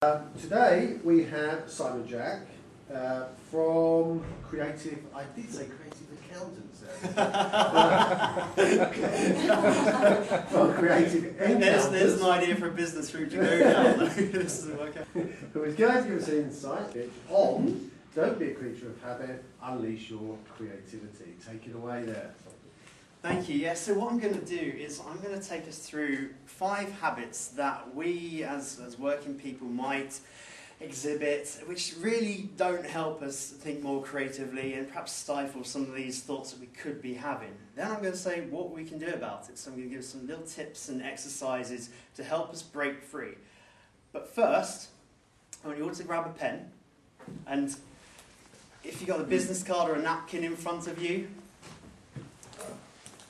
Today we have Simon Jack from Creative, I did say Creative Accountants from Creative Accountants. There's an idea for a business route to go down. This is okay. Who is going to give us an insight on Don't Be a Creature of Habit, Unleash Your Creativity. Take it away there. Thank you. Yeah, so what I'm going to do is I'm going to take us through 5 habits that we as working people might exhibit, which really don't help us think more creatively and perhaps stifle some of these thoughts that we could be having. Then I'm going to say what we can do about it. So I'm going to give some little tips and exercises to help us break free. But first, I want you all to grab a pen, and if you've got a business card or a napkin in front of you,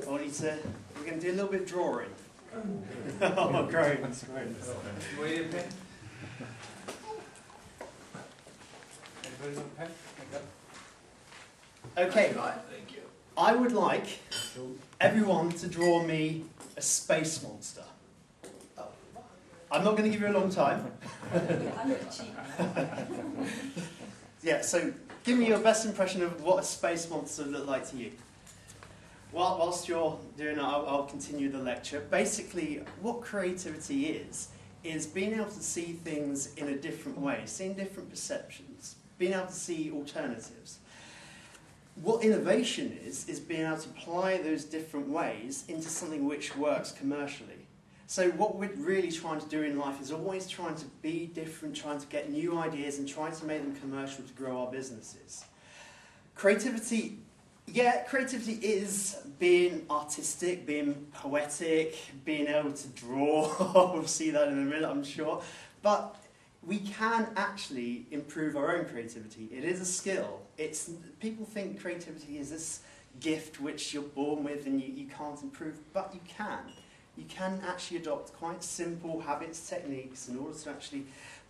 I want you to, we're going to do a little bit of drawing. Oh, great, that's great. You want your pen? Everybody want a pen? Okay, Thank you. I would like everyone to draw me a space monster. I'm not going to give you a long time. Yeah, so give me your best impression of what a space monster would look like to you. Well, whilst you're doing that, I'll continue the lecture. Basically, what creativity is being able to see things in a different way, seeing different perceptions, being able to see alternatives. What innovation is being able to apply those different ways into something which works commercially. So what we're really trying to do in life is always trying to be different, trying to get new ideas and trying to make them commercial to grow our businesses. Creativity is being artistic, being poetic, being able to draw. We'll see that in a minute, I'm sure. But we can actually improve our own creativity. It is a skill. People think creativity is this gift which you're born with and you can't improve, but you can. You can actually adopt quite simple habits, techniques in order to actually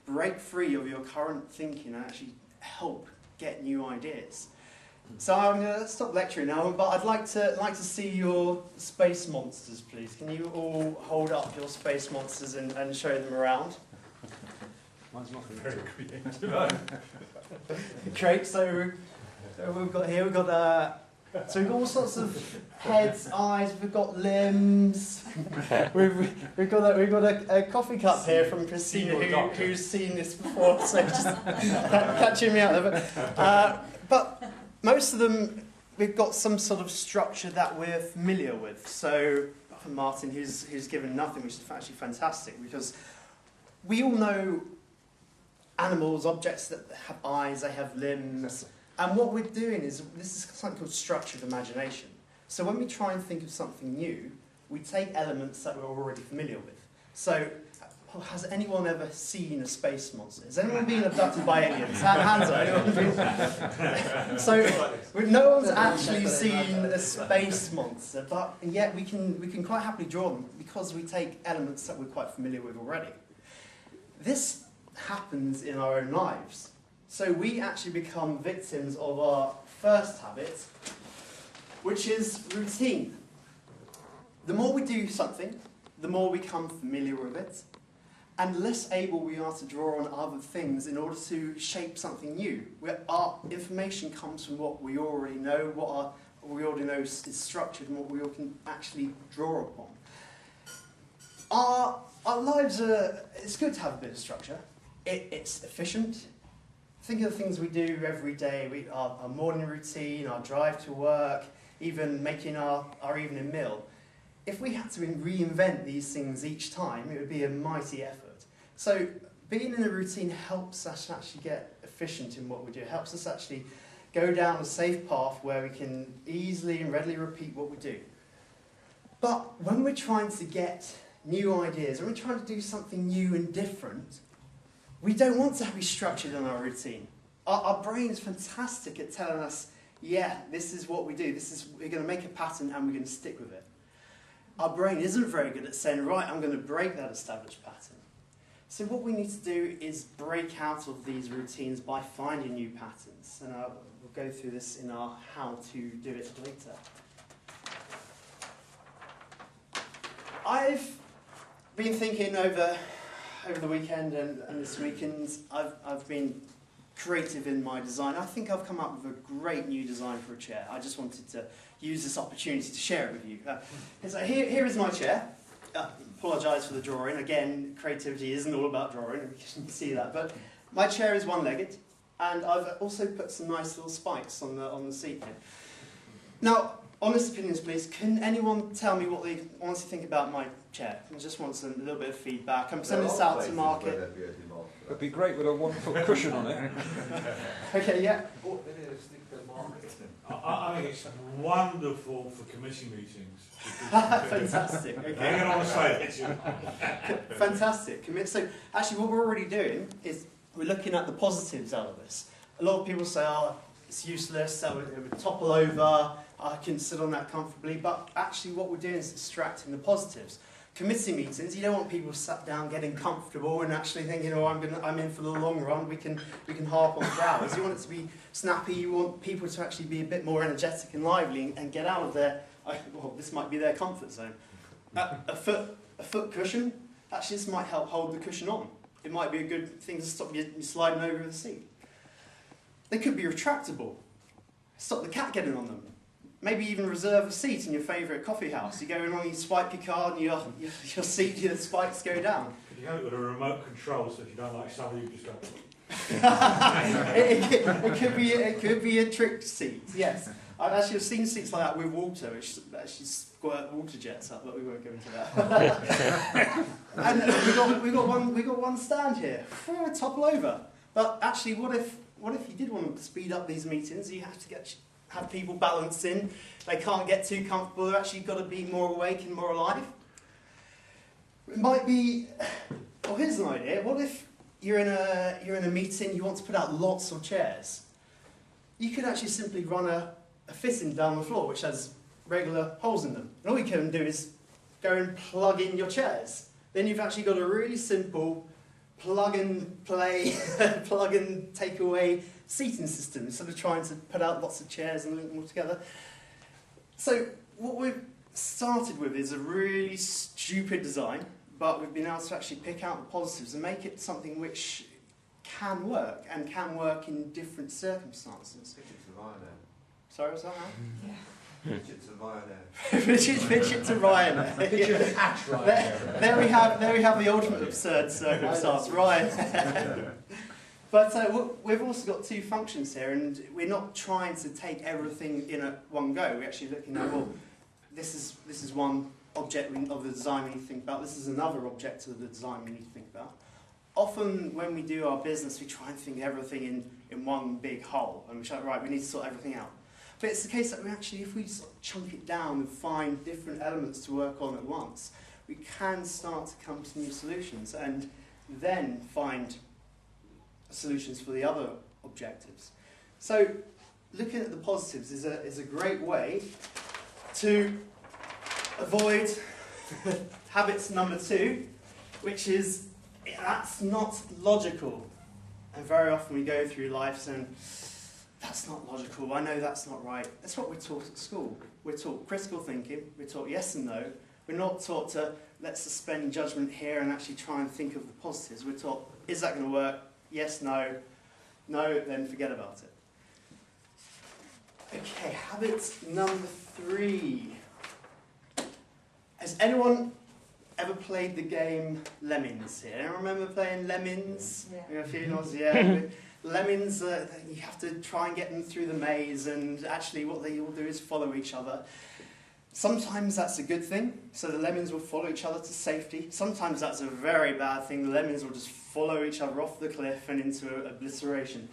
break free of your current thinking and actually help get new ideas. So I'm going to stop lecturing now, but I'd like to see your space monsters, please. Can you all hold up your space monsters and show them around? Mine's not very creative. Great. So we've got all sorts of heads, eyes. We've got limbs. we've got a coffee cup here from Christina, who's seen this before. So just catching me out there, but most of them, we've got some sort of structure that we're familiar with. So, for Martin, who's given nothing, which is actually fantastic, because we all know animals, objects that have eyes, they have limbs, and what we're doing is, this is something called structured imagination. So when we try and think of something new, we take elements that we're already familiar with. So, has anyone ever seen a space monster? Has anyone been abducted by aliens? Hands up. So no one's actually seen a space monster, but yet we can quite happily draw them because we take elements that we're quite familiar with already. This happens in our own lives. So we actually become victims of our first habit, which is routine. The more we do something, the more we become familiar with it, and less able we are to draw on other things in order to shape something new. Our information comes from what we already know, what we already know is structured, and what we all can actually draw upon. Our lives it's good to have a bit of structure. It's efficient. Think of the things we do every day, our morning routine, our drive to work, even making our evening meal. If we had to reinvent these things each time, it would be a mighty effort. So being in a routine helps us actually get efficient in what we do. It helps us actually go down a safe path where we can easily and readily repeat what we do. But when we're trying to get new ideas, when we're trying to do something new and different, we don't want to be structured in our routine. Our brain is fantastic at telling us, yeah, this is what we do. We're going to make a pattern and we're going to stick with it. Our brain isn't very good at saying, right, I'm going to break that established pattern. So what we need to do is break out of these routines by finding new patterns. And we'll go through this in our how to do it later. I've been thinking over over the weekend and this weekend, I've been creative in my design. I think I've come up with a great new design for a chair. I just wanted to use this opportunity to share it with you. So here is my chair. Apologise for the drawing. Again, creativity isn't all about drawing, you can see that. But my chair is one-legged, and I've also put some nice little spikes on the seat here. Now, honest opinions, please. Can anyone tell me what they honestly think about my chair? I just want a little bit of feedback. I'm sending this out to market. It'd be great with a 1 foot cushion on it. Okay, yeah. I think it's wonderful for committee meetings. Fantastic. Okay. Hang on a second. Fantastic. So actually what we're already doing is we're looking at the positives out of this. A lot of people say, oh, it's useless, so it would topple over, I can sit on that comfortably, but actually what we're doing is extracting the positives. Committee meetings, you don't want people sat down getting comfortable and actually thinking, oh, I'm in for the long run, we can harp on for hours. You want it to be snappy, you want people to actually be a bit more energetic and lively and get out of their, well, this might be their comfort zone. A foot cushion, actually this might help hold the cushion on. It might be a good thing to stop you sliding over the seat. They could be retractable, stop the cat getting on them. Maybe even reserve a seat in your favourite coffee house. You go along, you swipe your card, and your seat, your spikes go down. Could you have it with a remote control, so if you don't like somebody, you just go. it could be a trick seat. Yes, I've seen seats like that with water, which actually squirt water jets up, but we won't go into that. And we got one stand here. Topple over. But actually, what if you did want to speed up these meetings? You have to have people balanced in. They can't get too comfortable. They've actually got to be more awake and more alive. It might be. Well, here's an idea. What if you're in a meeting? You want to put out lots of chairs. You could actually simply run a fitting down the floor which has regular holes in them. And all you can do is go and plug in your chairs. Then you've actually got a really simple plug and play, plug and take away seating system instead of trying to put out lots of chairs and link them all together. So what we've started with is a really stupid design, but we've been able to actually pick out the positives and make it something which can work and can work in different circumstances. Sorry, was that right? Fidget to Ryanair. Fidget to Ryanair. Fidget at Ryanair. There we have the ultimate absurd circumstance, Ryanair. But we've also got two functions here, and we're not trying to take everything in at one go. We're actually looking at, well, this is one object of the design we need to think about. This is another object of the design we need to think about. Often when we do our business, we try and think everything in one big whole, and we're like, right, we need to sort everything out. But it's the case that if we sort of chunk it down and find different elements to work on at once, we can start to come to new solutions and then find solutions for the other objectives. So looking at the positives is a great way to avoid habits number 2, which is that's not logical. And very often we go through life saying, that's not logical, I know that's not right. That's what we're taught at school. We're taught critical thinking, we're taught yes and no. We're not taught to let's suspend judgment here and actually try and think of the positives. We're taught, is that going to work? Yes, no. No, then forget about it. Okay, habit number 3. Has anyone ever played the game Lemmings here? Anyone remember playing Lemmings? Yeah. A few nods, yeah. Lemmings, you have to try and get them through the maze, and actually what they all do is follow each other. Sometimes that's a good thing, so the lemmings will follow each other to safety. Sometimes that's a very bad thing, the lemmings will just follow each other off the cliff and into obliteration.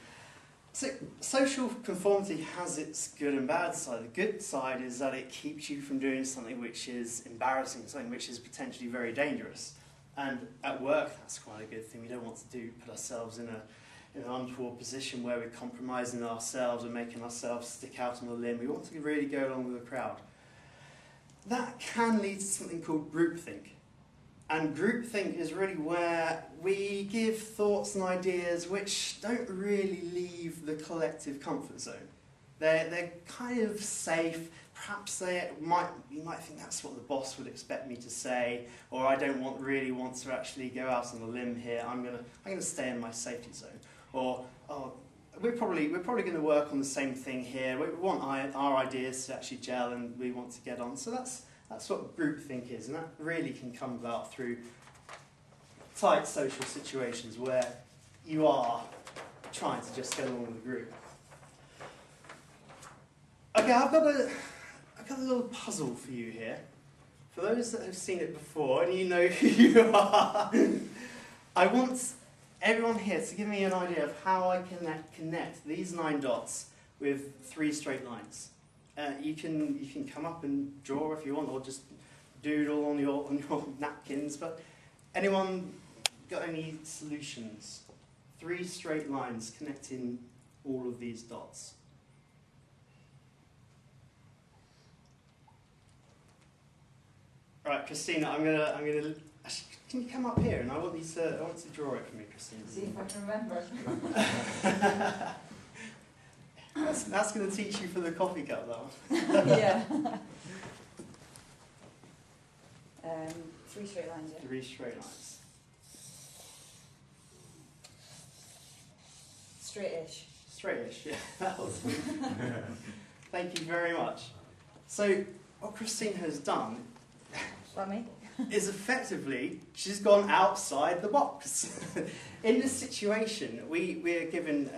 So social conformity has its good and bad side. The good side is that it keeps you from doing something which is embarrassing, something which is potentially very dangerous. And at work, that's quite a good thing. We don't want to put ourselves in an untoward position where we're compromising ourselves and making ourselves stick out on a limb. We want to really go along with the crowd. That can lead to something called groupthink. And groupthink is really where we give thoughts and ideas which don't really leave the collective comfort zone. They're kind of safe, perhaps you might think that's what the boss would expect me to say, or I don't really want to actually go out on a limb here. I'm gonna stay in my safety zone, or we're probably going to work on the same thing here. We want our ideas to actually gel, and we want to get on. So that's what groupthink is, and that really can come about through tight social situations where you are trying to just get along with the group. Okay, I've got a little puzzle for you here. For those that have seen it before and you know who you are, I want everyone here to give me an idea of how I can connect these 9 dots with 3 straight lines. You can come up and draw if you want, or just doodle on your napkins. But anyone got any solutions? 3 straight lines connecting all of these dots. All right, Christina, I'm gonna. Actually, can you come up here? And I want you to draw it for me, Christina. See if I can remember. That's going to teach you for the coffee cup, that one. Yeah. 3 straight lines, yeah. 3 straight lines. Straight-ish. Straight-ish, yeah. That was Thank you very much. So, what Christine has done What, me? is effectively, she's gone outside the box. In this situation, we are given,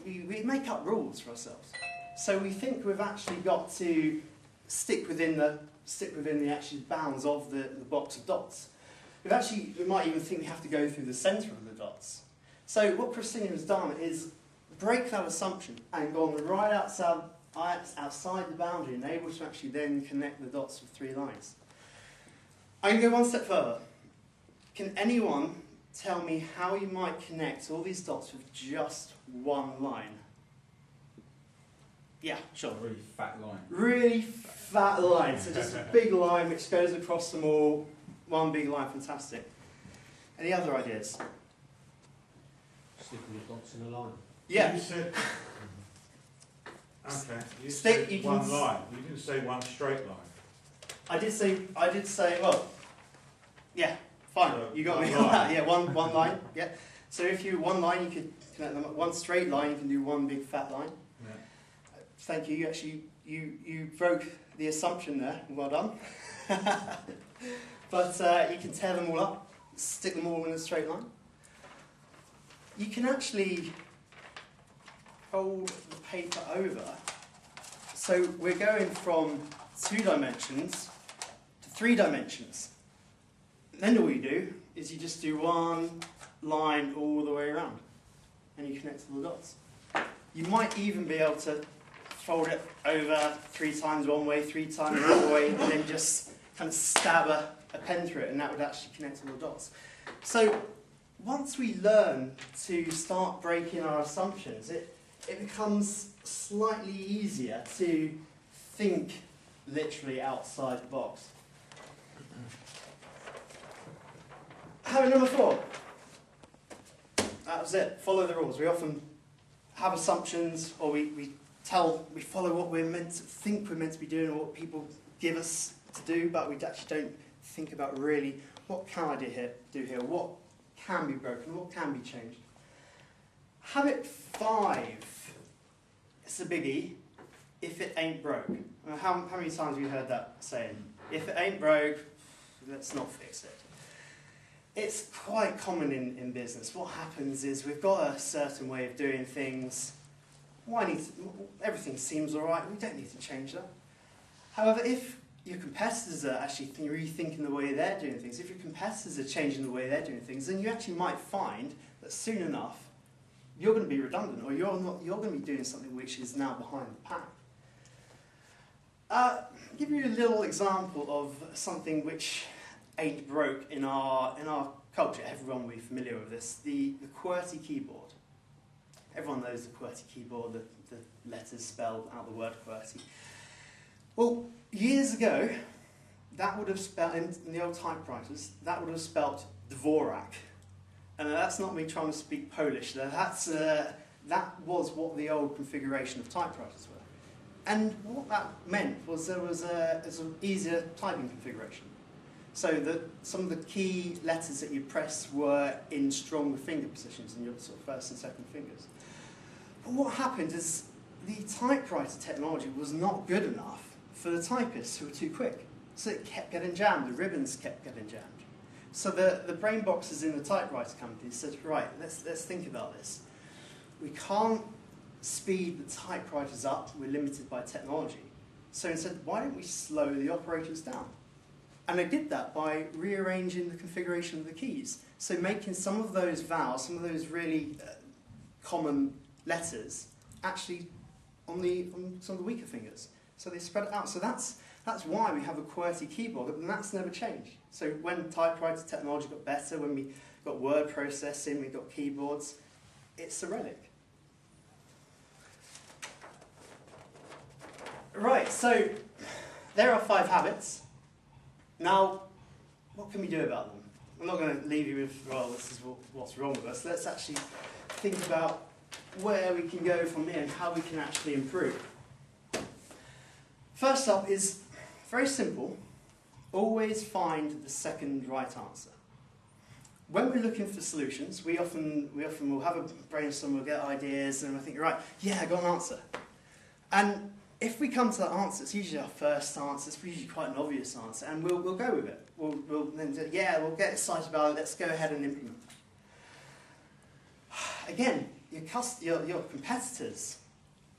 we make up rules for ourselves. So we think we've actually got to stick within the actual bounds of the box of dots. We might even think we have to go through the centre of the dots. So what Christina has done is break that assumption and gone right outside the boundary and able to actually then connect the dots with 3 lines. I'm going to go one step further. Can anyone tell me how you might connect all these dots with just 1 line? Yeah, sure. Really fat line. Really fat line. So just a big line which goes across them all. 1 big line, fantastic. Any other ideas? Sticking the dots in a line. Yeah. You said, okay, you Stick- said you can one s- line. You didn't say one straight line. I did say, well, yeah, fine. So, You got me one on that. line. Yeah, one line. Yeah. So if you 1 line, you could connect them. 1 straight line, you can do 1 big fat line. Yeah. Thank you. You actually you broke the assumption there. Well done. But you can tear them all up, stick them all in a straight line. You can actually fold the paper over. So we're going from 2 dimensions to 3 dimensions. And then all you do is you just do 1 line all the way around, and you connect all the dots. You might even be able to fold it over 3 times one way, 3 times the other way, and then just kind of stab a pen through it, and that would actually connect all the dots. So once we learn to start breaking our assumptions, it becomes slightly easier to think literally outside the box. Habit number 4. That was it. Follow the rules. We often have assumptions, or we follow what we're meant to think we're meant to be doing, or what people give us to do, but we actually don't think about really what can I do here, what can be broken, what can be changed. Habit 5. It's a biggie. If it ain't broke. How many times have you heard that saying? If it ain't broke, let's not fix it. It's quite common in business. What happens is we've got a certain way of doing things. Everything seems all right. We don't need to change that. However, if your competitors are actually rethinking the way they're doing things, if your competitors are changing the way they're doing things, then you actually might find that soon enough you're going to be redundant, or you're going to be doing something which is now behind the pack. I'll give you a little example of something which ain't broke in our culture. Everyone will be familiar with this. The QWERTY keyboard. Everyone knows the QWERTY keyboard, the letters spelled out the word QWERTY. Well, years ago, that would have spelled, in the old typewriters, that would have spelt Dvorak. And that's not me trying to speak Polish. That was what the old configuration of typewriters were. And what that meant was there was a easier typing configuration. So that some of the key letters that you press were in stronger finger positions in your sort of first and second fingers. But what happened is the typewriter technology was not good enough for the typists who were too quick. So it kept getting jammed, the ribbons kept getting jammed. So the brain boxes in the typewriter company said, right, let's think about this. We can't speed the typewriters up, we're limited by technology. So instead, why don't we slow the operators down? And they did that by rearranging the configuration of the keys. So making some of those vowels, some of those really common letters, actually on some of the weaker fingers. So they spread it out. So that's why we have a QWERTY keyboard, and that's never changed. So when typewriter technology got better, when we got word processing, we got keyboards, it's a relic. Right, so there are 5 habits. Now, what can we do about them? I'm not going to leave you with, well, this is what's wrong with us. Let's actually think about where we can go from here and how we can actually improve. First up is very simple. Always find the second right answer. When we're looking for solutions, we often will have a brainstorm, we'll get ideas, and I think, right, yeah, I got an answer. And if we come to that answer, it's usually our first answer, it's usually quite an obvious answer, and we'll go with it. We'll then say, yeah, we'll get excited about it, let's go ahead and implement. Again, your competitors,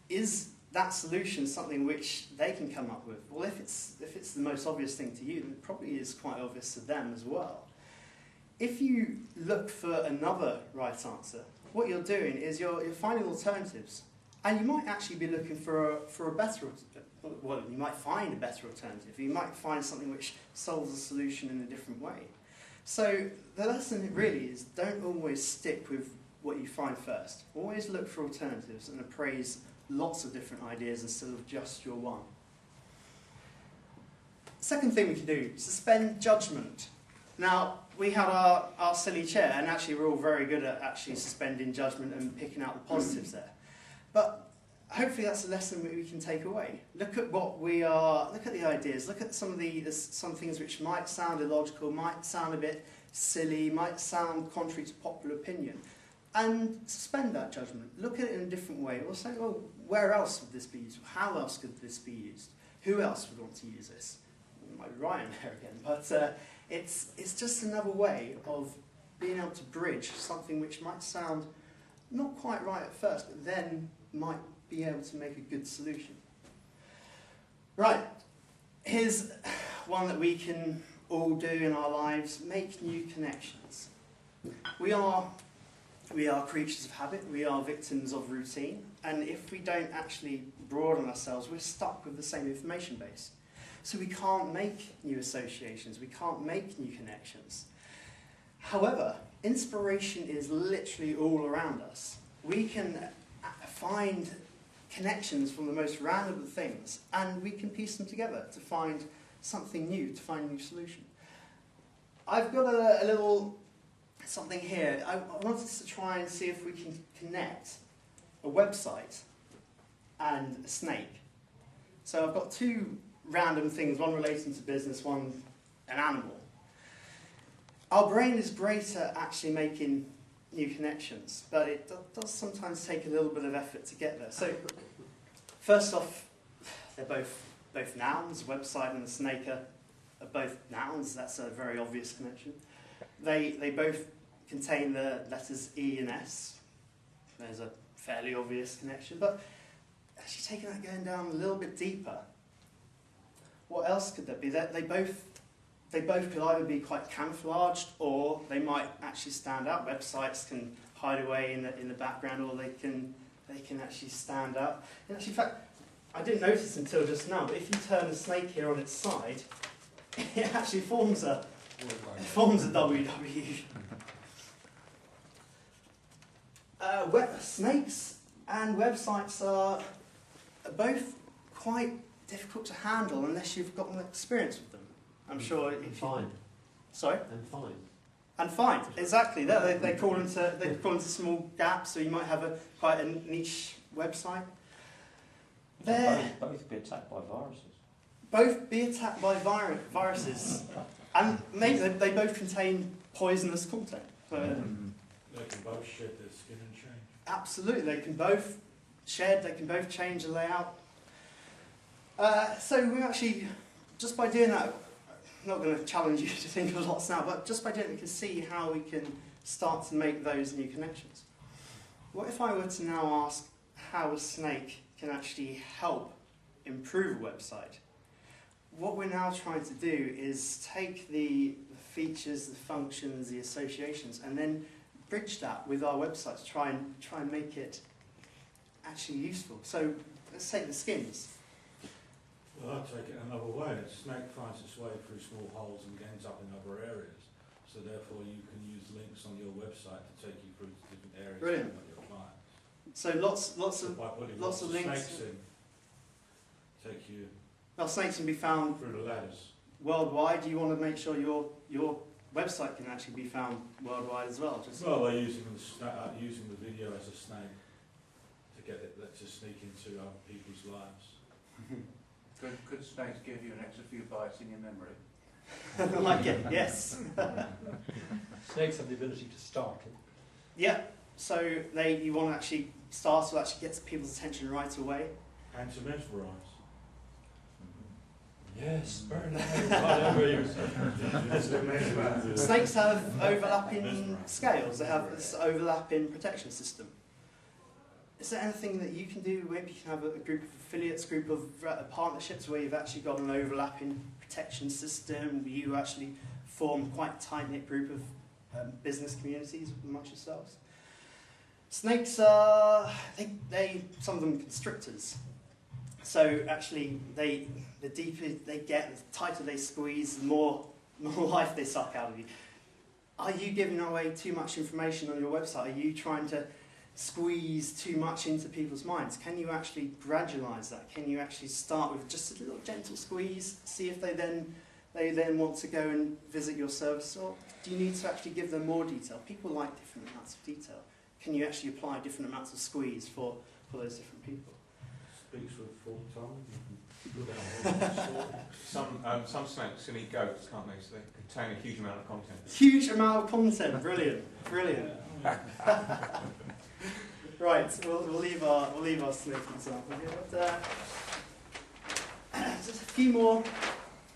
is that solution something which they can come up with? Well, if it's the most obvious thing to you, then it probably is quite obvious to them as well. If you look for another right answer, what you're doing is you're finding alternatives. And you might actually be looking for a better, well, you might find a better alternative. You might find something which solves the solution in a different way. So the lesson really is don't always stick with what you find first. Always look for alternatives and appraise lots of different ideas instead of just your one. Second thing we can do, suspend judgment. Now, we had our silly chair, and actually we're all very good at actually suspending judgment and picking out the positives there. But hopefully that's a lesson that we can take away. Look at look at the ideas, look at some things which might sound illogical, might sound a bit silly, might sound contrary to popular opinion, and suspend that judgment. Look at it in a different way. We'll say, well, where else would this be used? How else could this be used? Who else would want to use this? It might be Ryan there again, but it's just another way of being able to bridge something which might sound not quite right at first, but then might be able to make a good solution. Right, here's one that we can all do in our lives: make new connections. We are creatures of habit, we are victims of routine, and if we don't actually broaden ourselves, we're stuck with the same information base. So we can't make new associations, we can't make new connections. However, inspiration is literally all around us. We can find connections from the most random of things, and we can piece them together to find something new, to find a new solution. I've got a little something here. I wanted to try and see if we can connect a website and a snake. So I've got 2 random things, one relating to business, one an animal. Our brain is great at actually making new connections, but it does sometimes take a little bit of effort to get there. So, first off, they're both nouns. Website and the snake are both nouns. That's a very obvious connection. They both contain the letters E and S. There's a fairly obvious connection, but actually taking that going down a little bit deeper, what else could there be? They both could either be quite camouflaged, or they might actually stand out. Websites can hide away in the background, or they can actually stand out. And actually, in fact, I didn't notice until just now, but if you turn the snake here on its side, it actually forms a WW. Snakes and websites are both quite difficult to handle unless you've got an experience with them. I'm sure. Fine. Sorry? And fine. Fine, exactly. They fall into small gaps, so you might have quite a niche website. They're Both be attacked by viruses. both be attacked by viruses, and maybe they both contain poisonous content. They can both shed their skin and change. Absolutely, they can both shed, they can both change the layout. So we actually, just by doing that, I'm not going to challenge you to think of lots now, but just by doing it, we can see how we can start to make those new connections. What if I were to now ask how a snake can actually help improve a website? What we're now trying to do is take the features, the functions, the associations, and then bridge that with our website to try and make it actually useful. So let's take the skins. Well, I'll take it another way. A snake finds its way through small holes and ends up in other areas. So therefore you can use links on your website to take you through to different areas Brilliant. of your clients. So lots of By putting lots of links. snakes in, take you well, snakes can be found through the ladders. worldwide. You want to make sure your website can actually be found worldwide as well. Just Well, they're using using the video as a snake to get it to sneak into other people's lives. Could snakes give you an extra few bytes in your memory? I like it. Yes. Snakes have the ability to startle. Yeah. So you want to actually start to actually get people's attention right away. And to mesmerise. Yes, very nice. Whatever you say. Snakes have overlapping scales. They have this overlapping protection system. Is there anything that you can do? Maybe you can have a group of affiliates, group of partnerships where you've actually got an overlapping protection system. You actually form quite a tight-knit group of business communities amongst yourselves. Snakes are, some of them are constrictors. So actually, the deeper they get, the tighter they squeeze, the more life they suck out of you. Are you giving away too much information on your website? Are you trying to squeeze too much into people's minds? Can you actually gradualize that? Can you actually start with just a little gentle squeeze, see if they then want to go and visit your service, or do you need to actually give them more detail? People like different amounts of detail. Can you actually apply different amounts of squeeze for those different people? Speaks with full tongue. Some snakes can eat goats, can't they? So they contain a huge amount of content. Huge amount of content, brilliant, brilliant. Right, we'll leave our snake example here. But, just a few more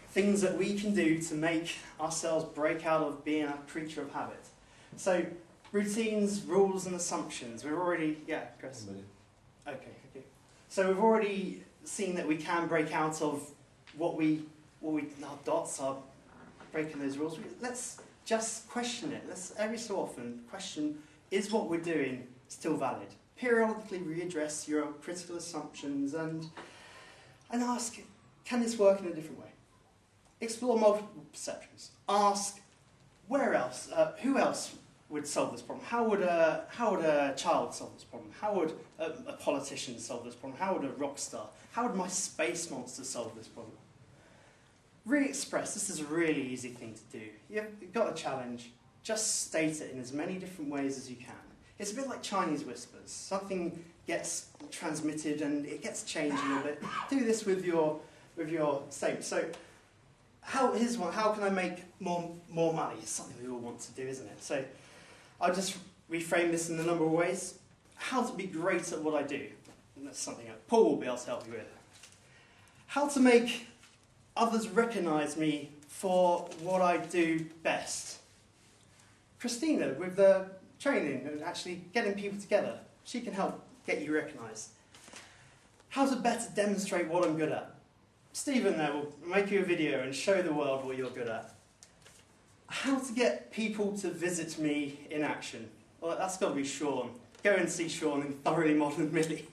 things that we can do to make ourselves break out of being a creature of habit. So, routines, rules, and assumptions. We've already, Chris. Okay. So we've already seen that we can break out of our dots are breaking those rules. Let's just question it. Let's every so often question: is what we're doing still valid? Periodically readdress your critical assumptions and ask: can this work in a different way? Explore multiple perceptions. Ask: where else? Who else would solve this problem? How would a child solve this problem? How would a politician solve this problem? How would a rock star? How would my space monster solve this problem? Re-express. This is a really easy thing to do. You've got a challenge. Just state it in as many different ways as you can. It's a bit like Chinese whispers. Something gets transmitted and it gets changed a little bit. Do this with your statement. So here's one. How can I make more money? It's something we all want to do, isn't it? So I'll just reframe this in a number of ways. How to be great at what I do. And that's something that Paul will be able to help you with. How to make others recognise me for what I do best. Christina, with the training and actually getting people together, she can help get you recognised. How to better demonstrate what I'm good at. Stephen there will make you a video and show the world what you're good at. How to get people to visit me in action. Well, that's got to be Sean. Go and see Sean in Thoroughly Modern Millie.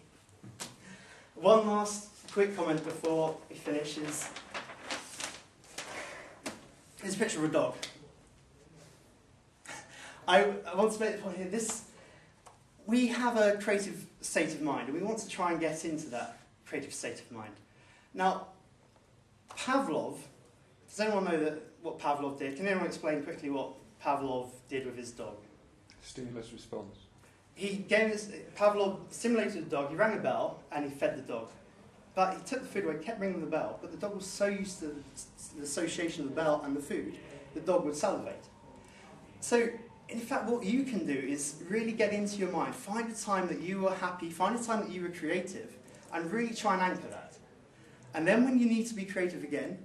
One last quick comment before he finishes. Here's a picture of a dog. I want to make the point here. We have a creative state of mind, and we want to try and get into that creative state of mind. Now, Pavlov, does anyone know what Pavlov did? Can anyone explain quickly what Pavlov did with his dog? Stimulus response. Pavlov simulated a dog, he rang a bell, and he fed the dog. But he took the food away, kept ringing the bell, but the dog was so used to the association of the bell and the food, the dog would salivate. So, in fact, what you can do is really get into your mind, find a time that you were happy, find a time that you were creative, and really try and anchor that. And then when you need to be creative again,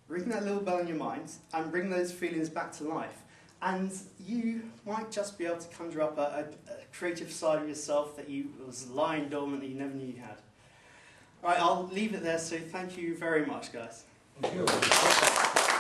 ring that little bell in your mind and bring those feelings back to life. And you might just be able to conjure up a creative side of yourself that was lying dormant that you never knew you had. All right, I'll leave it there, so thank you very much, guys. Thank you.